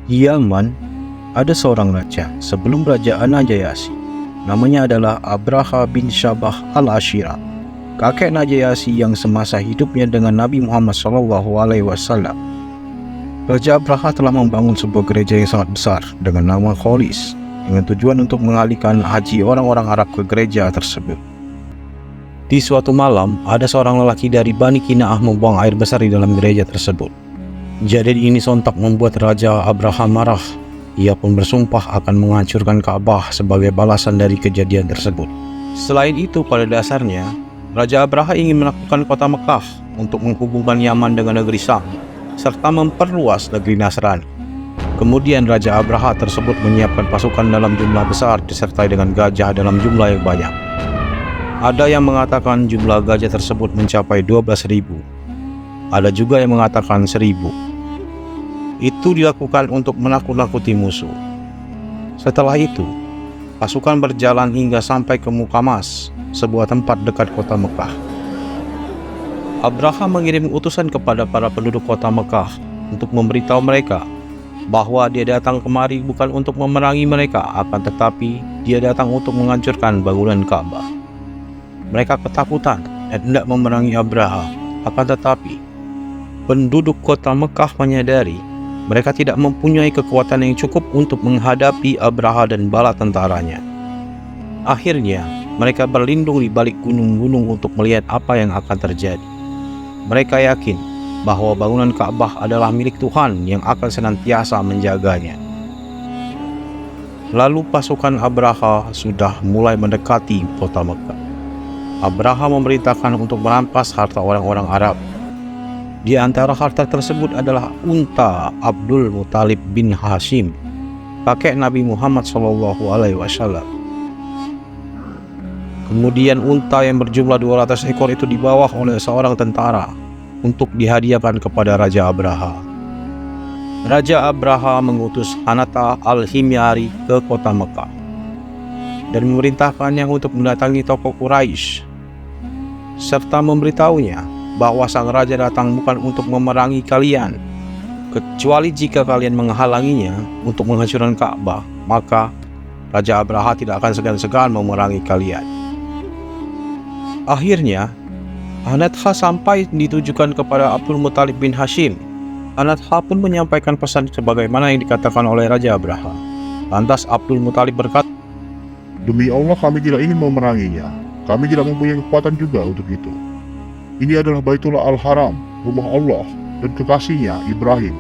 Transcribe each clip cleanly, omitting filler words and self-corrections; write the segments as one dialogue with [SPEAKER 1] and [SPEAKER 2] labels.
[SPEAKER 1] Di Yaman, ada seorang raja sebelum Kerajaan Najayasi. Namanya adalah Abraha bin Syabah al-Ashira, kakek Najayasi yang semasa hidupnya dengan Nabi Muhammad SAW. Raja Abraha telah membangun sebuah gereja yang sangat besar dengan nama Kholis, dengan tujuan untuk mengalihkan haji orang-orang Arab ke gereja tersebut. Di suatu malam, ada seorang lelaki dari Bani Kina'ah membuang air besar di dalam gereja tersebut. Kejadian ini sontak membuat Raja Abraha marah. Ia pun bersumpah akan menghancurkan Ka'bah sebagai balasan dari kejadian tersebut. Selain itu, pada dasarnya, Raja Abraha ingin menaklukkan kota Mekah untuk menghubungkan Yaman dengan negeri Syam, serta memperluas negeri Nasrani. Kemudian Raja Abraha tersebut menyiapkan pasukan dalam jumlah besar disertai dengan gajah dalam jumlah yang banyak. Ada yang mengatakan jumlah gajah tersebut mencapai 12.000. Ada juga yang mengatakan 1.000. Itu dilakukan untuk menakut-nakuti musuh. Setelah itu, pasukan berjalan hingga sampai ke Mukamas, sebuah tempat dekat kota Mekah. Abraha mengirim utusan kepada para penduduk kota Mekah untuk memberitahu mereka bahwa dia datang kemari bukan untuk memerangi mereka, akan tetapi dia datang untuk menghancurkan bangunan Ka'bah. Mereka ketakutan dan hendak memerangi Abraha, akan tetapi penduduk kota Mekah menyadari mereka tidak mempunyai kekuatan yang cukup untuk menghadapi Abraha dan bala tentaranya. Akhirnya, mereka berlindung di balik gunung-gunung untuk melihat apa yang akan terjadi. Mereka yakin bahwa bangunan Ka'bah adalah milik Tuhan yang akan senantiasa menjaganya. Lalu pasukan Abraha sudah mulai mendekati kota Mekah. Abraha memerintahkan untuk merampas harta orang-orang Arab. Di antara harta tersebut adalah unta Abdul Muthalib bin Hashim, kakek Nabi Muhammad SAW. Kemudian unta yang berjumlah 200 ekor itu dibawa oleh seorang tentara untuk dihadiahkan kepada Raja Abraha. Raja Abraha mengutus Hanata al-Himyari ke kota Mekah dan memerintahkannya untuk mendatangi tokoh Quraisy serta memberitahunya bahwa sang raja datang bukan untuk memerangi kalian, kecuali jika kalian menghalanginya untuk menghancurkan Ka'bah, maka Raja Abraha tidak akan segan-segan memerangi kalian. Akhirnya, Hanatha sampai ditujukan kepada Abdul Muthalib bin Hashim. Hanatha pun menyampaikan pesan sebagaimana yang dikatakan oleh Raja Abraha. Lantas Abdul Muthalib berkata,
[SPEAKER 2] Demi Allah kami tidak ingin memeranginya. Kami tidak mempunyai kekuatan juga untuk itu. Ini adalah Baitullah Al-Haram, rumah Allah dan kekasihnya Ibrahim.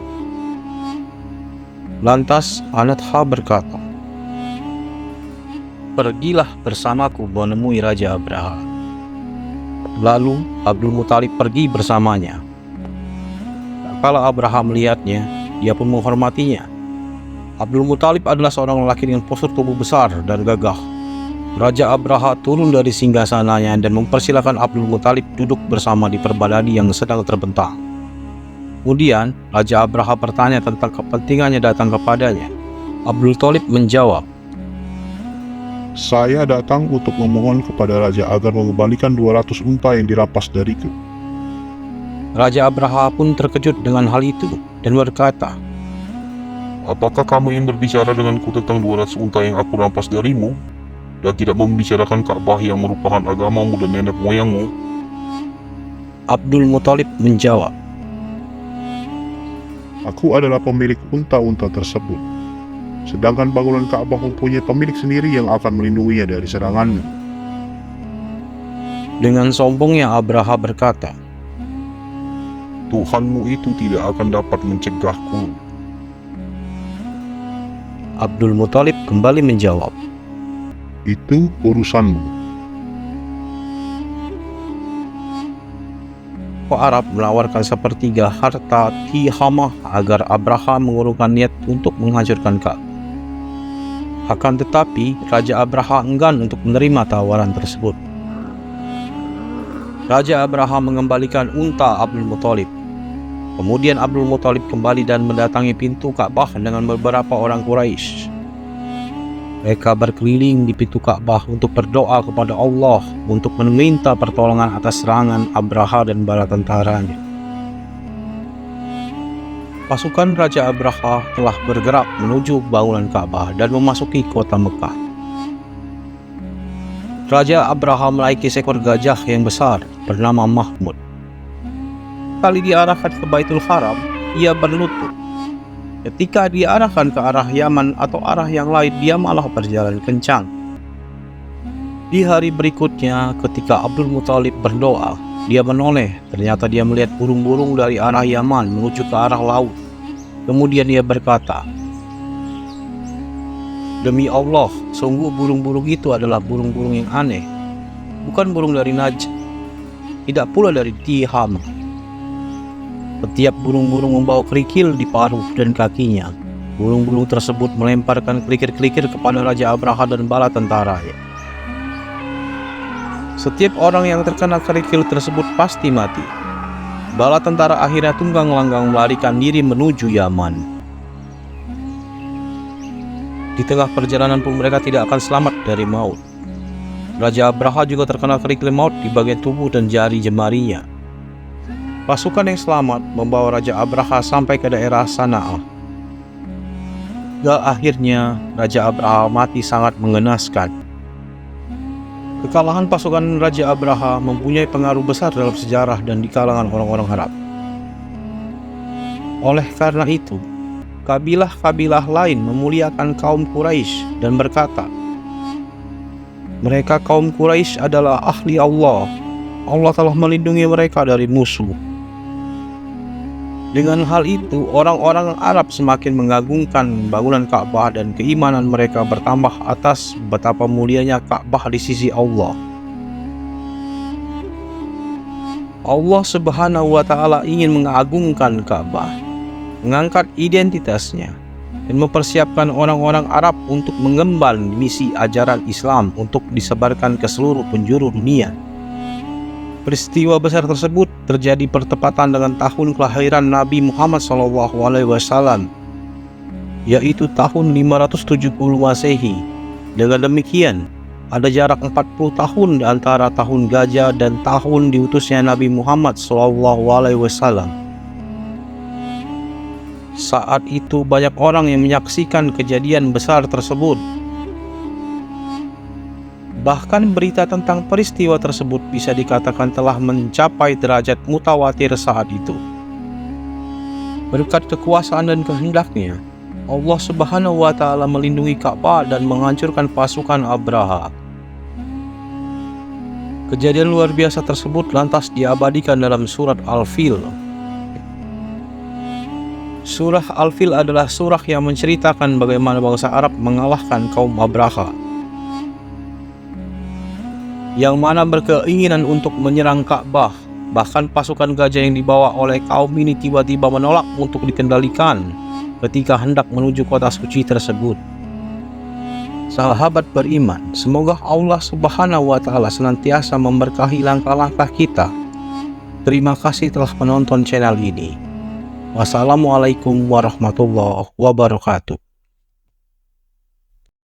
[SPEAKER 1] Lantas Hanatha berkata, Pergilah bersamaku menemui Raja Abraha. Lalu Abdul Muthalib pergi bersamanya. Kala Abraha melihatnya, dia pun menghormatinya. Abdul Muthalib adalah seorang lelaki dengan postur tubuh besar dan gagah. Raja Abraha turun dari singgasananya dan mempersilahkan Abdul Muthalib duduk bersama di perbadani yang sedang terbentang. Kemudian Raja Abraha bertanya tentang kepentingannya datang kepadanya. Abdul Muthalib menjawab,
[SPEAKER 2] Saya datang untuk memohon kepada Raja agar mengembalikan 200 unta yang dirampas dariku.
[SPEAKER 1] Raja Abraha pun terkejut dengan hal itu dan berkata,
[SPEAKER 3] Apakah kamu ingin berbicara denganku tentang 200 unta yang aku rampas darimu, dan tidak membicarakan Ka'bah yang merupakan agamamu dan nenek moyangmu?
[SPEAKER 1] Abdul Muthalib menjawab,
[SPEAKER 2] Aku adalah pemilik unta-unta tersebut. Sedangkan bangunan Ka'bah mempunyai pemilik sendiri yang akan melindunginya dari seranganmu.
[SPEAKER 1] Dengan sombongnya Abraha berkata,
[SPEAKER 3] Tuhanmu itu tidak akan dapat mencegahku.
[SPEAKER 1] Abdul Muthalib kembali menjawab,
[SPEAKER 2] Itu urusanmu.
[SPEAKER 1] Arab menawarkan sepertiga harta Tihamah agar Abraha mengurungkan niat untuk menghancurkan Ka'bah. Akan tetapi Raja Abraha enggan untuk menerima tawaran tersebut. Raja Abraha mengembalikan unta Abdul Muthalib. Kemudian Abdul Muthalib kembali dan mendatangi pintu Ka'bah dengan beberapa orang Quraisy. Mereka berkeliling di pintu Ka'bah untuk berdoa kepada Allah untuk meminta pertolongan atas serangan Abraha dan bala tentaranya. pasukan Raja Abraha telah bergerak menuju bangunan Ka'bah dan memasuki kota Mekah. Raja Abraha menaiki seekor gajah yang besar bernama Mahmud. Kali diarahkan ke Baitul Haram, ia berlutut. Ketika diarahkan ke arah Yaman atau arah yang lain, dia malah berjalan kencang. Di hari berikutnya, ketika Abdul Muthalib berdoa, dia menoleh. Ternyata dia melihat burung-burung dari arah Yaman menuju ke arah laut. Kemudian dia berkata, "Demi Allah, sungguh burung-burung itu adalah burung-burung yang aneh. Bukan burung dari Najd, tidak pula dari Tiham. Setiap burung-burung membawa kerikil di paruh dan kakinya. Burung-burung tersebut melemparkan kerikil-kerikil kepada Raja Abraha dan bala tentaranya. Setiap orang yang terkena kerikil tersebut pasti mati. Bala tentara akhirnya tunggang-langgang melarikan diri menuju Yaman. Di tengah perjalanan pun mereka tidak akan selamat dari maut. Raja Abraha juga terkena kerikil maut di bagian tubuh dan jari jemarinya. Pasukan yang selamat membawa Raja Abraha sampai ke daerah Sana'ah. Akhirnya Raja Abraha mati sangat mengenaskan. Kekalahan pasukan Raja Abraha mempunyai pengaruh besar dalam sejarah dan di kalangan orang-orang Arab. Oleh karena itu, kabilah-kabilah lain memuliakan kaum Quraisy dan berkata, "Mereka kaum Quraisy adalah ahli Allah. Allah telah melindungi mereka dari musuh." Dengan hal itu, orang-orang Arab semakin mengagungkan bangunan Ka'bah dan keimanan mereka bertambah atas betapa mulianya Ka'bah di sisi Allah. Allah Subhanahu wa Ta'ala ingin mengagungkan Ka'bah, mengangkat identitasnya, dan mempersiapkan orang-orang Arab untuk mengemban misi ajaran Islam untuk disebarkan ke seluruh penjuru dunia. Peristiwa besar tersebut terjadi bertepatan dengan tahun kelahiran Nabi Muhammad SAW, yaitu tahun 570 Masehi. Dengan demikian, ada jarak 40 tahun antara tahun gajah dan tahun diutusnya Nabi Muhammad SAW. Saat itu banyak orang yang menyaksikan kejadian besar tersebut. Bahkan berita tentang peristiwa tersebut bisa dikatakan telah mencapai derajat mutawatir saat itu. Berkat kekuasaan dan kehendaknya, Allah Subhanahu wa Ta'ala melindungi Ka'bah dan menghancurkan pasukan Abraha. Kejadian luar biasa tersebut lantas diabadikan dalam surat Al-Fil. Surah Al-Fil adalah surah yang menceritakan bagaimana bangsa Arab mengalahkan kaum Abraha, yang mana berkeinginan untuk menyerang Ka'bah. Bahkan pasukan gajah yang dibawa oleh kaum ini tiba-tiba menolak untuk dikendalikan ketika hendak menuju kota suci tersebut. Sahabat beriman, semoga Allah Subhanahu wa Ta'ala senantiasa memberkahi langkah-langkah kita. Terima kasih telah menonton channel ini. Wassalamualaikum warahmatullahi wabarakatuh.